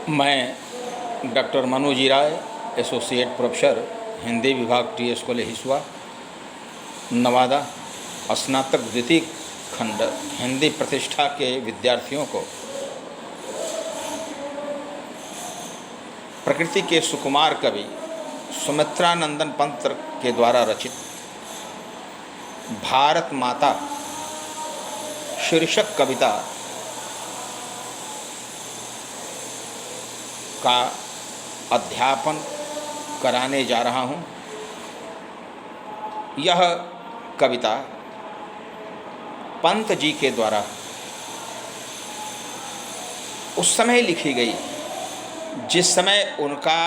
मैं डॉक्टर मनोज राय, associate professor, Hindi विभाग T S college Hisua, Nawada, स्नातक द्वितीय खंड हिंदी प्रतिष्ठा के विद्यार्थियों को प्रकृति के सुकुमार कवि सुमित्रानंदन पंत के द्वारा रचित भारत माता शीर्षक कविता का अध्यापन कराने जा रहा हूँ। यह कविता पंत जी के द्वारा उस समय लिखी गई जिस समय उनका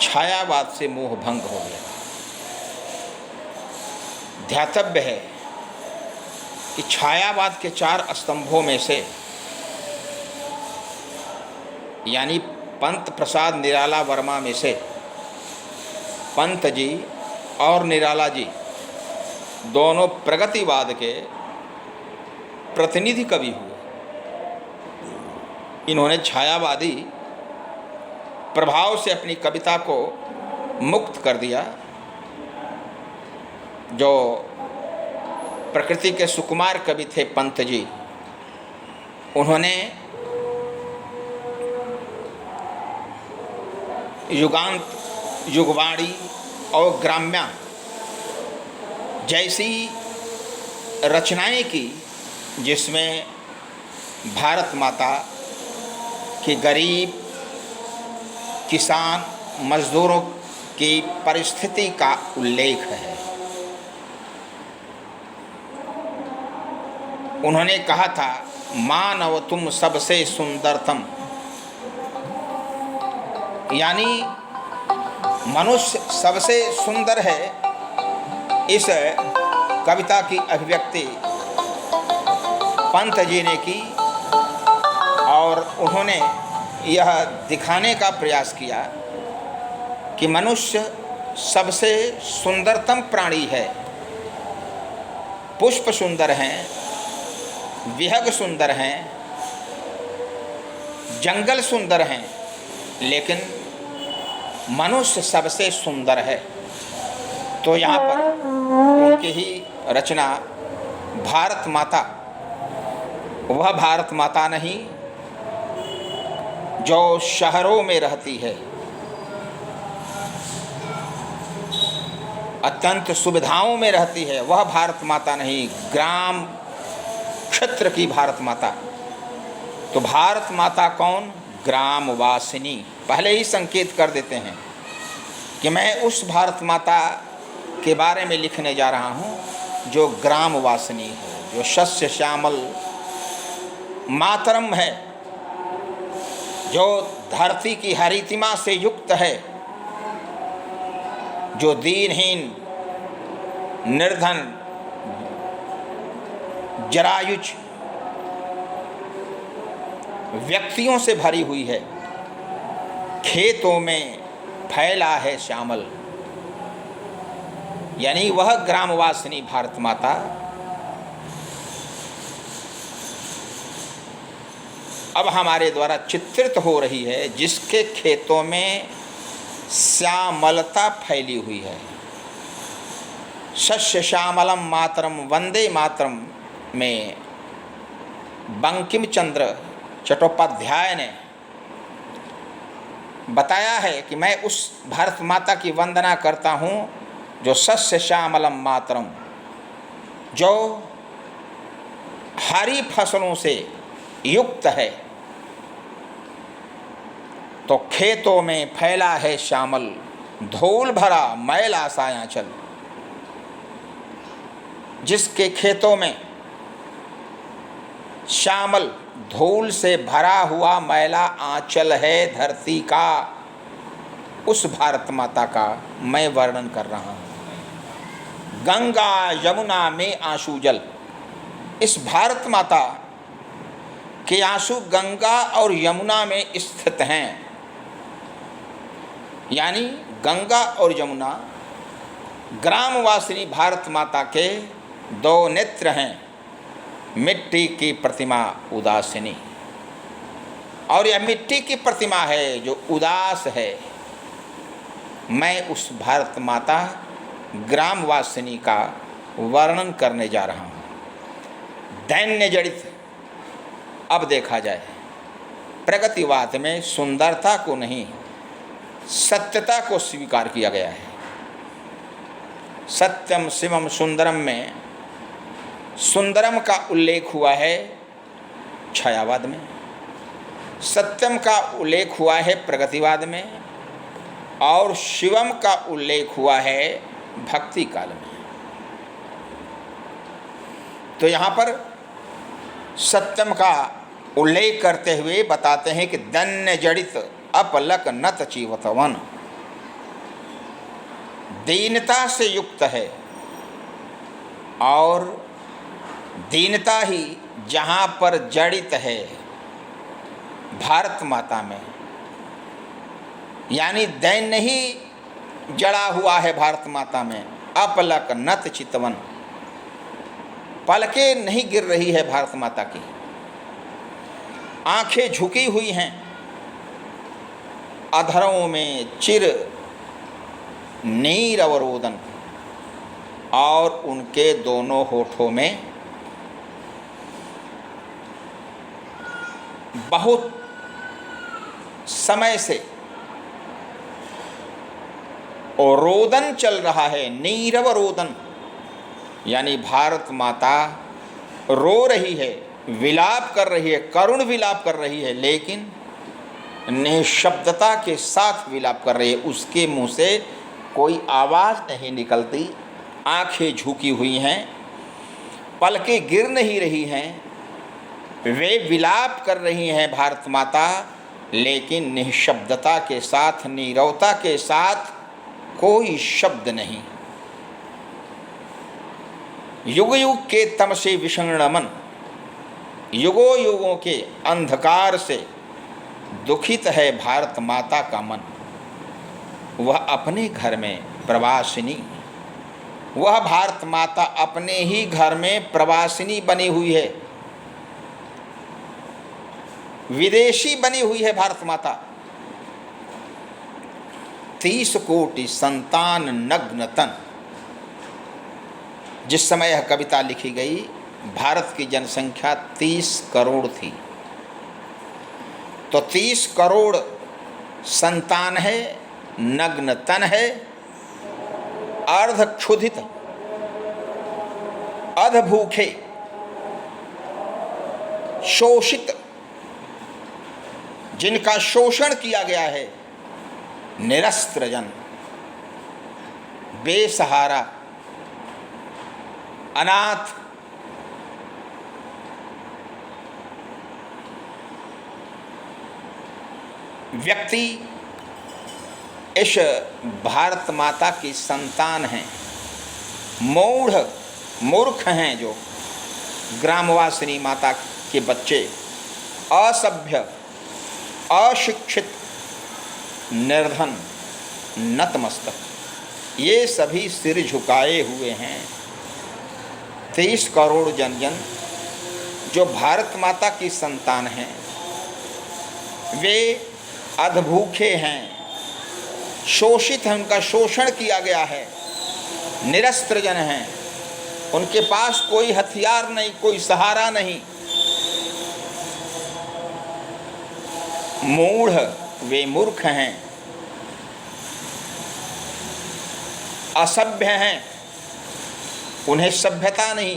छायावाद से मोह भंग हो गया। ध्यातव्य है कि छायावाद के 4 स्तंभों में से यानी पंत प्रसाद निराला वर्मा में से पंत जी और निराला जी दोनों प्रगतिवाद के प्रतिनिधि कवि हुए। इन्होंने छायावादी प्रभाव से अपनी कविता को मुक्त कर दिया। जो प्रकृति के सुकुमार कवि थे पंत जी, उन्होंने युगांत, युगवाणी और ग्राम्या जैसी रचनाएं की जिसमें भारत माता की गरीब किसान मजदूरों की परिस्थिति का उल्लेख है। उन्होंने कहा था, मानव तुम सबसे सुंदरतम, यानी मनुष्य सबसे सुंदर है। इस कविता की अभिव्यक्ति पंत जी ने की और उन्होंने यह दिखाने का प्रयास किया कि मनुष्य सबसे सुंदरतम प्राणी है। पुष्प सुंदर हैं, विहग सुंदर हैं, जंगल सुंदर हैं, लेकिन मनुष्य सबसे सुंदर है। तो यहाँ पर उनकी ही रचना भारत माता, वह भारत माता नहीं जो शहरों में रहती है, अत्यंत सुविधाओं में रहती है, वह भारत माता नहीं, ग्राम क्षेत्र की भारत माता। तो भारत माता कौन? ग्रामवासिनी। पहले ही संकेत कर देते हैं कि मैं उस भारत माता के बारे में लिखने जा रहा हूँ जो ग्रामवासिनी है, जो शस्य श्यामल मातरम है, जो धरती की हरितिमा से युक्त है, जो दीनहीन, निर्धन, जरायुज व्यक्तियों से भरी हुई है। खेतों में फैला है श्यामल, यानी वह ग्रामवासिनी भारत माता अब हमारे द्वारा चित्रित हो रही है, जिसके खेतों में श्यामलता फैली हुई है। शस्य श्यामलम मातरम वंदे मातरम में बंकिम चंद्र चट्टोपाध्याय ने बताया है कि मैं उस भारत माता की वंदना करता हूँ जो शस्य श्यामलम मातरम, जो हरी फसलों से युक्त है। तो खेतों में फैला है श्यामल, धूल भरा मैला सायांचल। जिसके खेतों में श्यामल धूल से भरा हुआ मैला आंचल है धरती का, उस भारत माता का मैं वर्णन कर रहा हूँ। गंगा यमुना में आंसू जल, इस भारत माता के आंसू गंगा और यमुना में स्थित हैं। यानी गंगा और यमुना ग्रामवासिनी भारत माता के 2 नेत्र हैं। मिट्टी की प्रतिमा उदासिनी। और यह मिट्टी की प्रतिमा है जो उदास है। मैं उस भारत माता ग्रामवासिनी का वर्णन करने जा रहा हूँ। दैन्य जड़ित। अब देखा जाए, प्रगतिवाद में सुंदरता को नहीं, सत्यता को स्वीकार किया गया है। सत्यम शिवम सुंदरम में सुंदरम का उल्लेख हुआ है छायावाद में, सत्यम का उल्लेख हुआ है प्रगतिवाद में, और शिवम का उल्लेख हुआ है भक्ति काल में। तो यहाँ पर सत्यम का उल्लेख करते हुए बताते हैं कि दन्य जड़ित अपलक नत चीवतवन, दीनता से युक्त है, और दीनता ही जहाँ पर जड़ित है भारत माता में, यानी दैन्य ही जड़ा हुआ है भारत माता में। अपलक नत चितवन, पलकें नहीं गिर रही है भारत माता की, आंखें झुकी हुई हैं, अधरों में चिर नीर अवरोधन, और उनके दोनों होठों में बहुत समय से और रोदन चल रहा है, नीरव रोदन, यानी भारत माता रो रही है, विलाप कर रही है, करुण विलाप कर रही है, लेकिन निःशब्दता के साथ विलाप कर रही है। उसके मुंह से कोई आवाज़ नहीं निकलती, आंखें झुकी हुई हैं, पलकें गिर नहीं रही हैं, वे विलाप कर रही हैं भारत माता, लेकिन निःशब्दता के साथ, नीरवता के साथ, कोई शब्द नहीं। युग युग के तम से विषण्ण मन, युगों युगों के अंधकार से दुखित है भारत माता का मन। वह अपने घर में प्रवासिनी, वह भारत माता अपने ही घर में प्रवासिनी बनी हुई है, विदेशी बनी हुई है भारत माता। 30 कोटि संतान नग्न तन। जिस समय यह कविता लिखी गई, भारत की जनसंख्या 30 करोड़ थी। तो 30 करोड़ संतान है, नग्न तन है, अर्ध क्षुधित, अध भूखे, शोषित, जिनका शोषण किया गया है, निरस्त्र जन, बेसहारा, अनाथ, व्यक्ति इस भारत माता की संतान हैं। मूढ़, मूर्ख हैं जो ग्रामवासिनी माता के बच्चे, असभ्य, अशिक्षित, निर्धन, नतमस्तक, ये सभी सिर झुकाए हुए हैं। 23 करोड़ जन जो भारत माता की संतान हैं, वे अधभूखे हैं, शोषित हैं, उनका शोषण किया गया है, निरस्त्र जन हैं, उनके पास कोई हथियार नहीं, कोई सहारा नहीं। मूढ़, वे मूर्ख हैं, असभ्य हैं, उन्हें सभ्यता नहीं।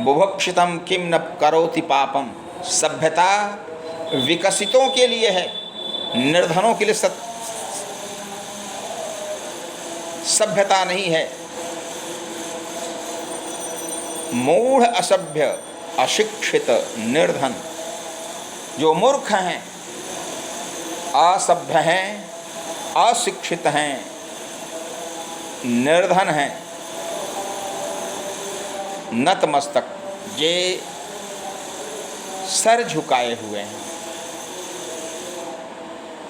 बुभुक्षितम किम न करोति पापम, सभ्यता विकसितों के लिए है, निर्धनों के लिए सभ्यता नहीं है। मूढ़, असभ्य, अशिक्षित, निर्धन, जो मूर्ख हैं, असभ्य हैं, अशिक्षित हैं, निर्धन हैं, नतमस्तक, जे सर झुकाए हुए हैं।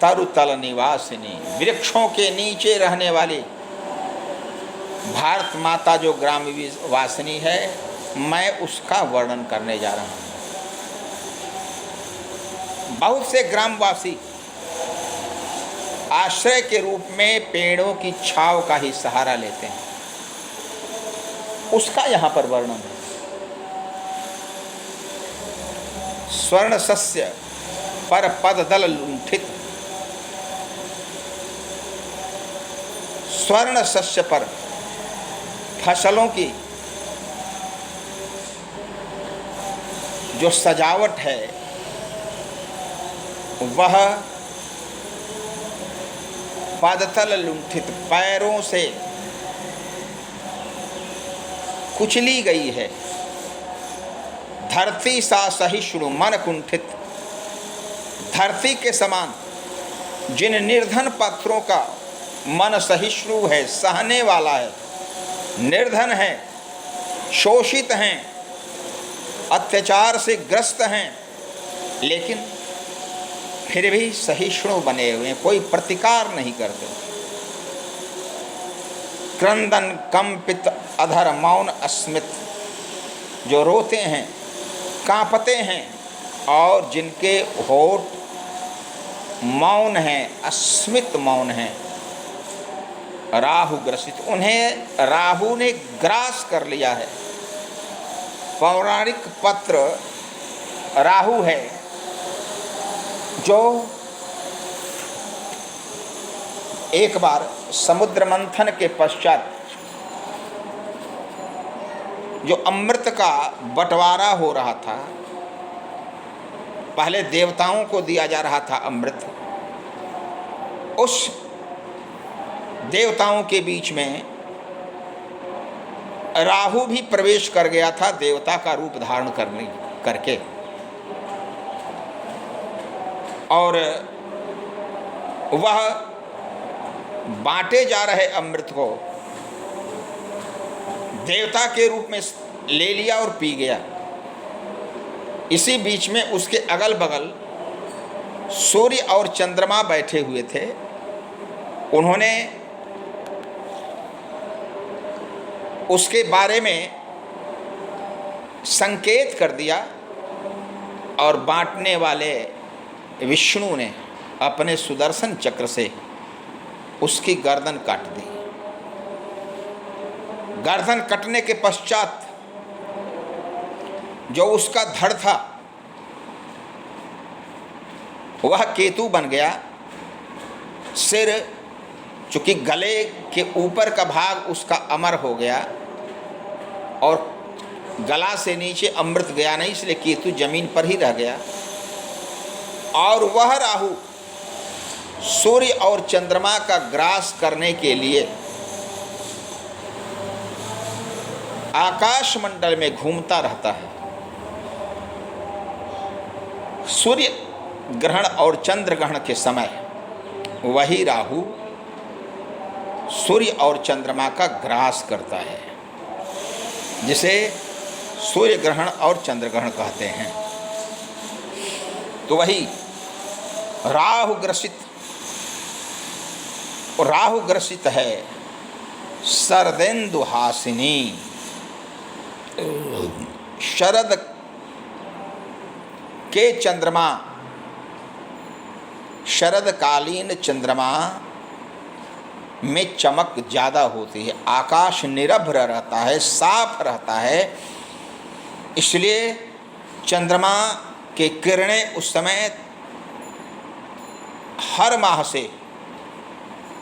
तरुतल निवासिनी, वृक्षों के नीचे रहने वाली भारत माता जो ग्रामवासिनी है, मैं उसका वर्णन करने जा रहा हूँ। बहुत से ग्रामवासी आश्रय के रूप में पेड़ों की छांव का ही सहारा लेते हैं, उसका यहां पर वर्णन है। स्वर्ण सस्य पर पद दल लुंठित, स्वर्ण सस्य पर फसलों की जो सजावट है वह पदतल लुंठित, पैरों से कुचली गई है। धरती सा सहिष्णु मन कुंठित, धरती के समान जिन निर्धन पत्थरों का मन सहिष्णु है, सहने वाला है, निर्धन है, शोषित हैं, अत्याचार से ग्रस्त हैं, लेकिन फिर भी सहिष्णु बने हुए हैं, कोई प्रतिकार नहीं करते। क्रंदन कंपित अधर मौन अस्मित, जो रोते हैं, कांपते हैं और जिनके होठ मौन हैं, अस्मित मौन हैं। राहु ग्रसित, उन्हें राहु ने ग्रास कर लिया है। पौराणिक पत्र राहु है जो एक बार समुद्र मंथन के पश्चात जो अमृत का बंटवारा हो रहा था, पहले देवताओं को दिया जा रहा था अमृत, उस देवताओं के बीच में राहु भी प्रवेश कर गया था, देवता का रूप धारण करके, और वह बांटे जा रहे अमृत को देवता के रूप में ले लिया और पी गया। इसी बीच में उसके अगल बगल सूर्य और चंद्रमा बैठे हुए थे। उन्होंने उसके बारे में संकेत कर दिया और बांटने वाले विष्णु ने अपने सुदर्शन चक्र से उसकी गर्दन काट दी। गर्दन कटने के पश्चात जो उसका धड़ था वह केतु बन गया। सिर, चूंकि गले के ऊपर का भाग उसका अमर हो गया और गला से नीचे अमृत गया नहीं, इसलिए केतु जमीन पर ही रह गया। और वह राहु सूर्य और चंद्रमा का ग्रास करने के लिए आकाश मंडल में घूमता रहता है। सूर्य ग्रहण और चंद्र ग्रहण के समय वही राहु सूर्य और चंद्रमा का ग्रास करता है, जिसे सूर्य ग्रहण और चंद्र ग्रहण कहते हैं। तो वही राहु ग्रसित है शरदेन्दु हासिनी। शरद के चंद्रमा, शरदकालीन चंद्रमा में चमक ज़्यादा होती है, आकाश निरभ्र रहता है, साफ रहता है, इसलिए चंद्रमा के किरणें उस समय हर माह से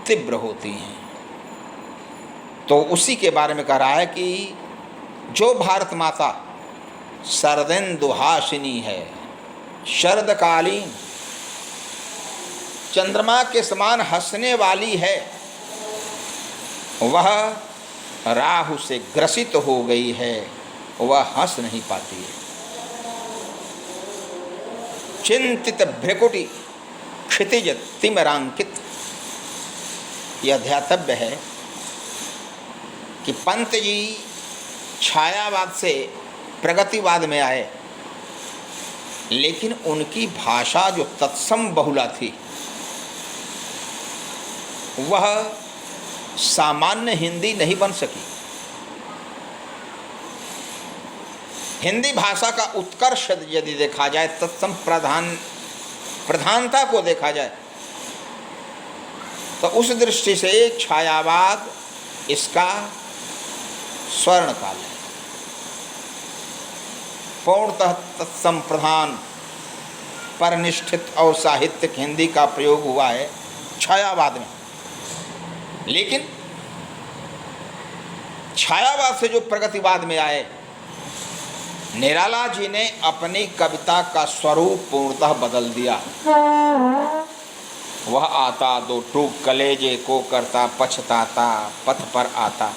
तीव्र होती हैं। तो उसी के बारे में कह रहा है कि जो भारत माता शरदेन्दु हासिनी है, शरदकालीन चंद्रमा के समान हंसने वाली है, वह राहु से ग्रसित हो गई है, वह हंस नहीं पाती है। चिंतित भ्रकुटी क्षितिज तिमरांकित, यह ध्यातव्य है कि पंत जी छायावाद से प्रगतिवाद में आए, लेकिन उनकी भाषा जो तत्सम बहुला थी वह सामान्य हिंदी नहीं बन सकी। हिंदी भाषा का उत्कर्ष यदि देखा जाए, तत्सम प्रधान प्रधानता को देखा जाए तो उस दृष्टि से छायावाद इसका स्वर्ण काल है। पूर्णतः तत्संप्रधान पर निष्ठित और साहित्यिक हिंदी का प्रयोग हुआ है छायावाद में। लेकिन छायावाद से जो प्रगतिवाद में आए, निराला जी ने अपनी कविता का स्वरूप पूर्णतः बदल दिया। वह आता दो टूक कलेजे को करता पछताता पथ पर आता,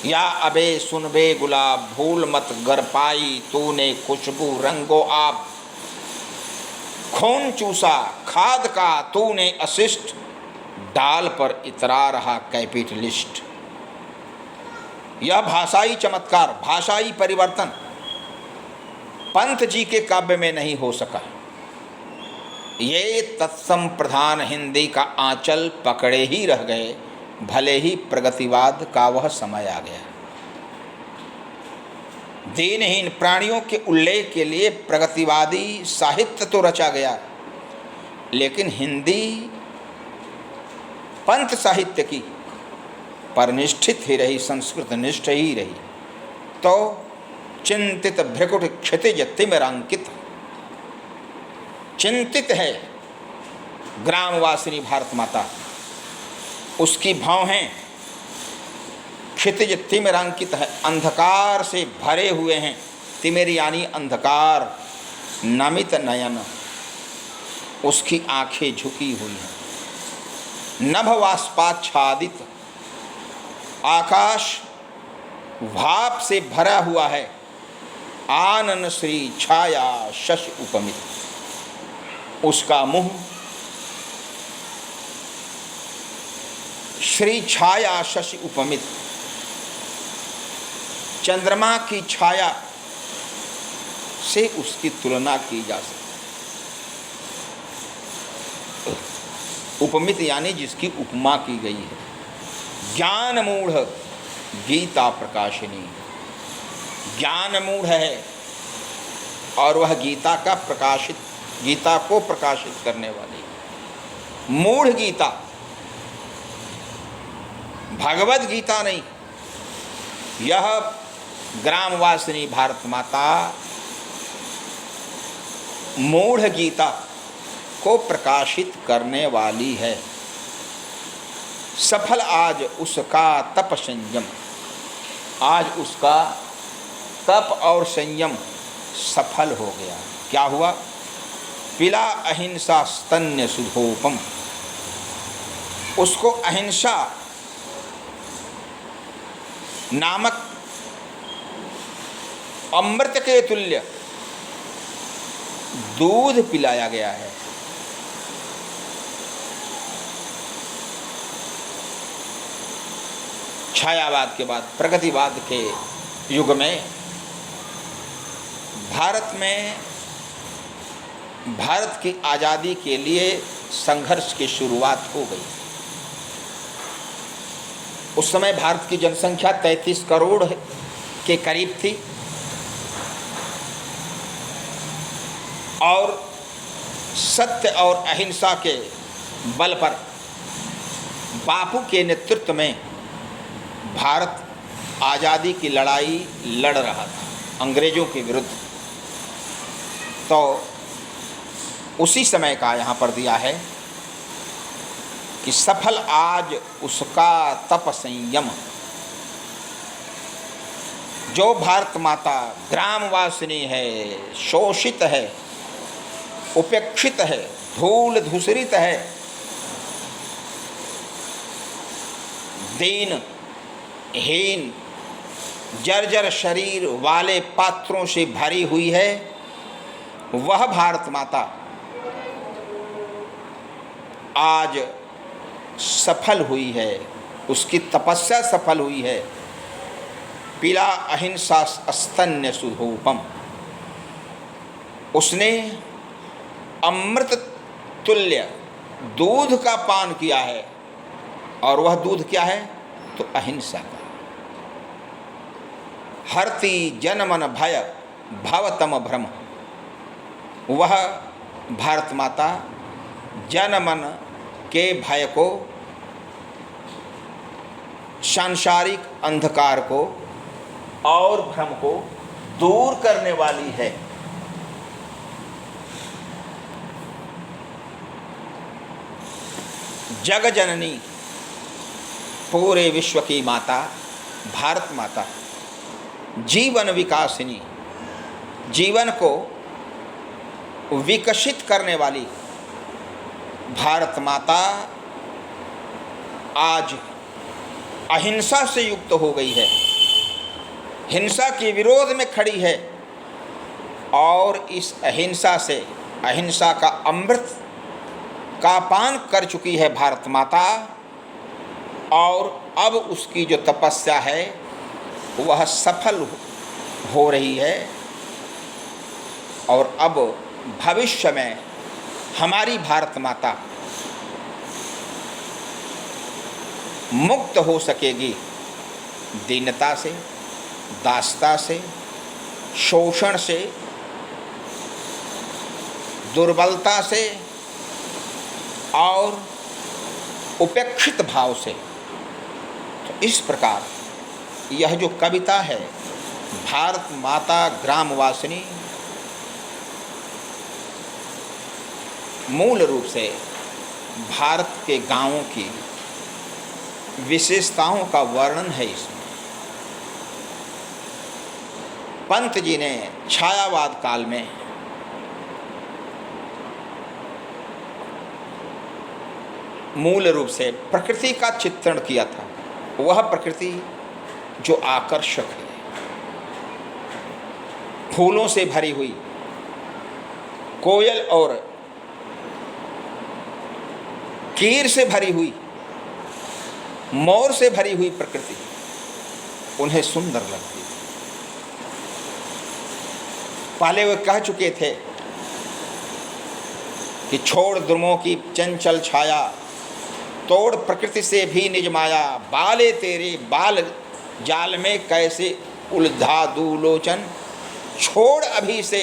या अबे सुनबे गुलाब भूल मत गर पाई तूने खुशबू रंगो आप, खून चूसा खाद का तूने अशिष्ट डाल पर इतरा रहा कैपिटलिस्ट। यह भाषाई चमत्कार, भाषाई परिवर्तन पंत जी के काव्य में नहीं हो सका। ये तत्सम प्रधान हिंदी का आंचल पकड़े ही रह गए, भले ही प्रगतिवाद का वह समय आ गया। दीनहीन प्राणियों के उल्लेख के लिए प्रगतिवादी साहित्य तो रचा गया, लेकिन हिंदी पंत साहित्य की परनिष्ठित ही रही, संस्कृत निष्ठ ही रही। तो चिंतित भ्रकुट क्षितिज तिमिरांकित, चिंतित है ग्रामवासिनी भारत माता, उसकी भौहें क्षितिज तिमिरांकित है, अंधकार से भरे हुए हैं। तिमिर यानी अंधकार, नमित नयन, उसकी आंखें झुकी हुई हैं। नभवाष्पाच्छादित आकाश भाप से भरा हुआ है। आनन श्री छाया शशि उपमित, उसका मुंह श्री छाया शशि उपमित, चंद्रमा की छाया से उसकी तुलना की जा सकती। उपमित यानी जिसकी उपमा की गई है। ज्ञान मूढ़ गीता प्रकाशिनी, ज्ञान मूढ़ है और वह गीता को प्रकाशित करने वाली। मूढ़ गीता, भगवद गीता नहीं। यह ग्रामवासिनी भारत माता मूढ़ गीता को प्रकाशित करने वाली है। सफल आज उसका तप संयम, आज उसका तप और संयम सफल हो गया। क्या हुआ? पिला अहिंसा स्तन्य सुधोपम, उसको अहिंसा नामक अमृत के तुल्य दूध पिलाया गया है। छायावाद के बाद प्रगतिवाद के युग में भारत की आज़ादी के लिए संघर्ष की शुरुआत हो गई। उस समय भारत की जनसंख्या 33 करोड़ के करीब थी और सत्य और अहिंसा के बल पर बापू के नेतृत्व में भारत आज़ादी की लड़ाई लड़ रहा था अंग्रेज़ों के विरुद्ध। तो उसी समय का यहाँ पर दिया है कि सफल आज उसका तप संयम। जो भारत माता ग्रामवासिनी है, शोषित है, उपेक्षित है, धूल धूसरित है, दीन हीन जर्जर शरीर वाले पात्रों से भरी हुई है, वह भारत माता आज सफल हुई है, उसकी तपस्या सफल हुई है। पिला अहिंसा स्तन्य सुधोपम, उसने अमृत तुल्य दूध का पान किया है। और वह दूध क्या है? तो अहिंसा का। हरति जनमन भय भवतम भ्रम, वह भारत माता जन मन के भय को, सांसारिक अंधकार को और भ्रम को दूर करने वाली है। जग जननी, पूरे विश्व की माता भारत माता, जीवन विकासिनी, जीवन को विकसित करने वाली भारत माता आज अहिंसा से युक्त हो गई है, हिंसा के विरोध में खड़ी है और इस अहिंसा से, अहिंसा का अमृत का पान कर चुकी है भारत माता। और अब उसकी जो तपस्या है वह सफल हो रही है और अब भविष्य में हमारी भारत माता मुक्त हो सकेगी दीनता से, दासता से, शोषण से, दुर्बलता से और उपेक्षित भाव से। तो इस प्रकार यह जो कविता है भारत माता ग्रामवासिनी, मूल रूप से भारत के गांवों की विशेषताओं का वर्णन है। इसमें पंत जी ने छायावाद काल में मूल रूप से प्रकृति का चित्रण किया था। वह प्रकृति जो आकर्षक है, फूलों से भरी हुई, कोयल और कीर से भरी हुई, मोर से भरी हुई प्रकृति उन्हें सुंदर लगती थी। पहले वे कह चुके थे कि छोड़ द्रुमों की चंचल छाया, तोड़ प्रकृति से भी निज माया, बाले तेरे बाल जाल में कैसे उलझा दू लोचन, छोड़ अभी से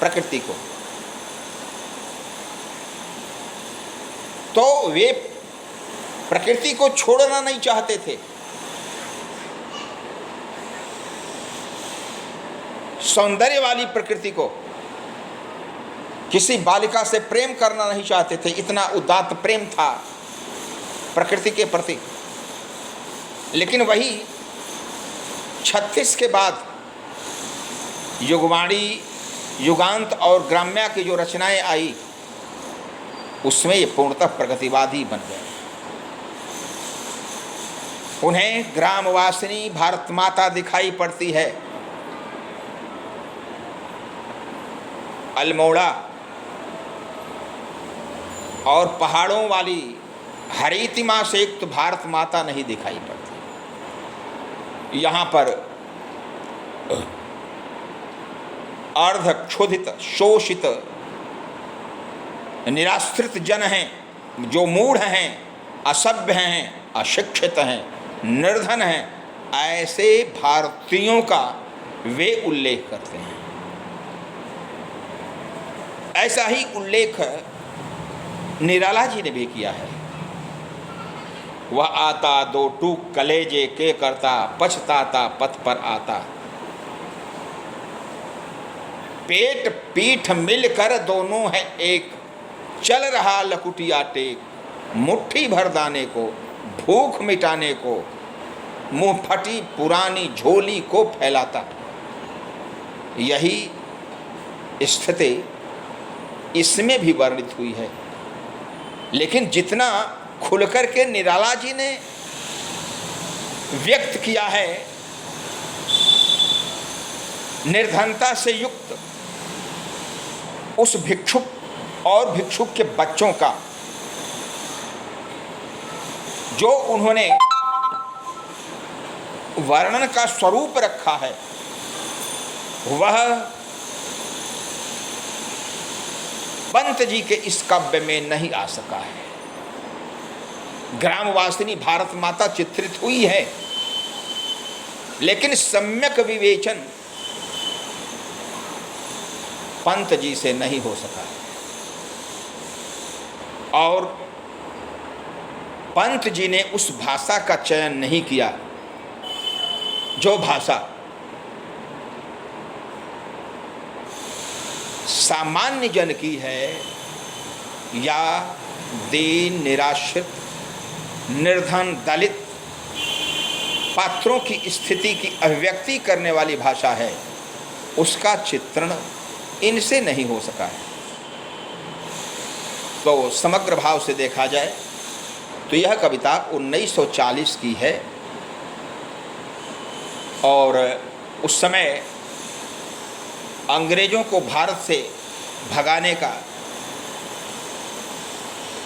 प्रकृति को। तो वे प्रकृति को छोड़ना नहीं चाहते थे, सौंदर्य वाली प्रकृति को, किसी बालिका से प्रेम करना नहीं चाहते थे। इतना उदात्त प्रेम था प्रकृति के प्रति। लेकिन वही 36 के बाद युगवाणी, युगांत और ग्राम्या की जो रचनाएं आई उसमें ये पूर्णतः प्रगतिवादी बन गए। उन्हें ग्रामवासिनी भारत माता दिखाई पड़ती है। अल्मोड़ा और पहाड़ों वाली हरितिमा से युक्त भारत माता नहीं दिखाई पड़ती। यहाँ पर अर्ध क्षुधित, शोषित, निराश्रित जन हैं, जो मूढ़ हैं, असभ्य हैं, अशिक्षित हैं, निर्धन हैं, ऐसे भारतीयों का वे उल्लेख करते हैं। ऐसा ही उल्लेख निराला जी ने भी किया है। वह आता दो टूक कलेजे के करता, पछताता पथ पर आता, पेट पीठ मिलकर दोनों है एक, चल रहा लकुटिया टेक, मुट्ठी भर दाने को, भूख मिटाने को, मुंह फटी पुरानी झोली को फैलाता। यही स्थिति इसमें भी वर्णित हुई है। लेकिन जितना खुलकर के निराला जी ने व्यक्त किया है निर्धनता से युक्त उस भिक्षुक और भिक्षुक के बच्चों का, जो उन्होंने वर्णन का स्वरूप रखा है, वह पंत जी के इस काव्य में नहीं आ सका है। ग्रामवासिनी भारत माता चित्रित हुई है, लेकिन सम्यक विवेचन पंत जी से नहीं हो सका। और पंत जी ने उस भाषा का चयन नहीं किया जो भाषा सामान्य जन की है या दीन, निराश्रित, निर्धन, दलित पात्रों की स्थिति की अभिव्यक्ति करने वाली भाषा है, उसका चित्रण इनसे नहीं हो सका है। तो समग्र भाव से देखा जाए तो यह कविता 1940 की है और उस समय अंग्रेजों को भारत से भगाने का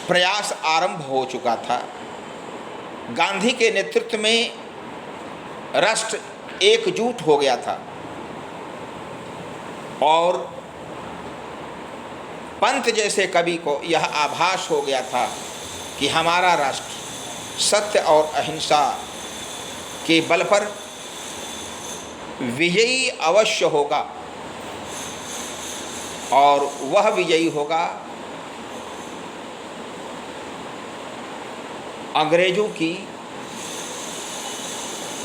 प्रयास आरंभ हो चुका था। गांधी के नेतृत्व में राष्ट्र एकजुट हो गया था और पंत जैसे कवि को यह आभास हो गया था कि हमारा राष्ट्र सत्य और अहिंसा के बल पर विजयी अवश्य होगा और वह विजयी होगा अंग्रेजों की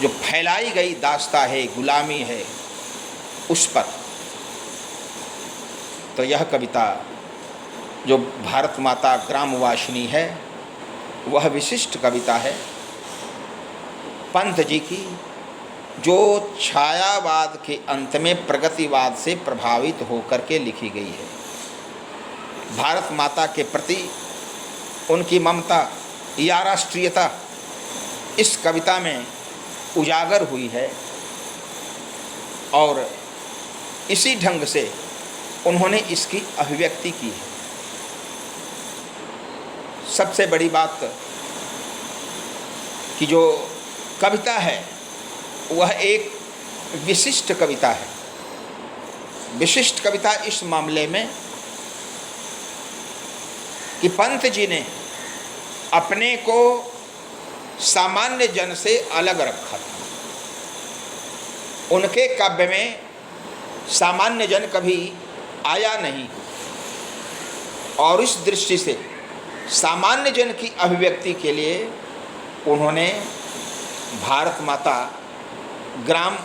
जो फैलाई गई दास्ता है, गुलामी है, उस पर। तो यह कविता जो भारत माता ग्रामवासिनी है वह विशिष्ट कविता है पंत जी की, जो छायावाद के अंत में प्रगतिवाद से प्रभावित होकर के लिखी गई है। भारत माता के प्रति उनकी ममता या राष्ट्रीयता इस कविता में उजागर हुई है और इसी ढंग से उन्होंने इसकी अभिव्यक्ति की है। सबसे बड़ी बात कि जो कविता है वह एक विशिष्ट कविता है। विशिष्ट कविता इस मामले में कि पंत जी ने अपने को सामान्य जन से अलग रखा था। उनके काव्य में सामान्य जन कभी आया नहीं और इस दृष्टि से सामान्य जन की अभिव्यक्ति के लिए उन्होंने भारत माता ग्राम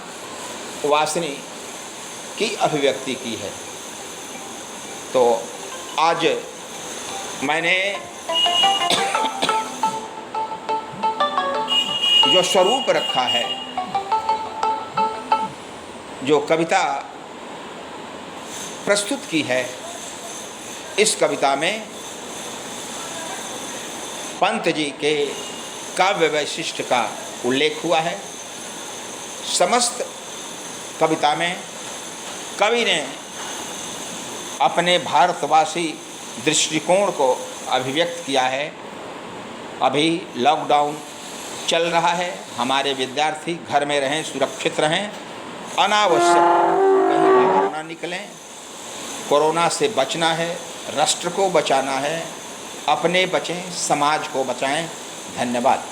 वासिनी की अभिव्यक्ति की है। तो आज मैंने जो स्वरूप रखा है, जो कविता प्रस्तुत की है, इस कविता में पंत जी के काव्य वैशिष्ट्य का उल्लेख हुआ है। समस्त कविता में कवि ने अपने भारतवासी दृष्टिकोण को अभिव्यक्त किया है। अभी लॉकडाउन चल रहा है, हमारे विद्यार्थी घर में रहें, सुरक्षित रहें, अनावश्यक कहीं बाहर ना निकलें। कोरोना से बचना है, राष्ट्र को बचाना है, अपने बचें, समाज को बचाएं। धन्यवाद।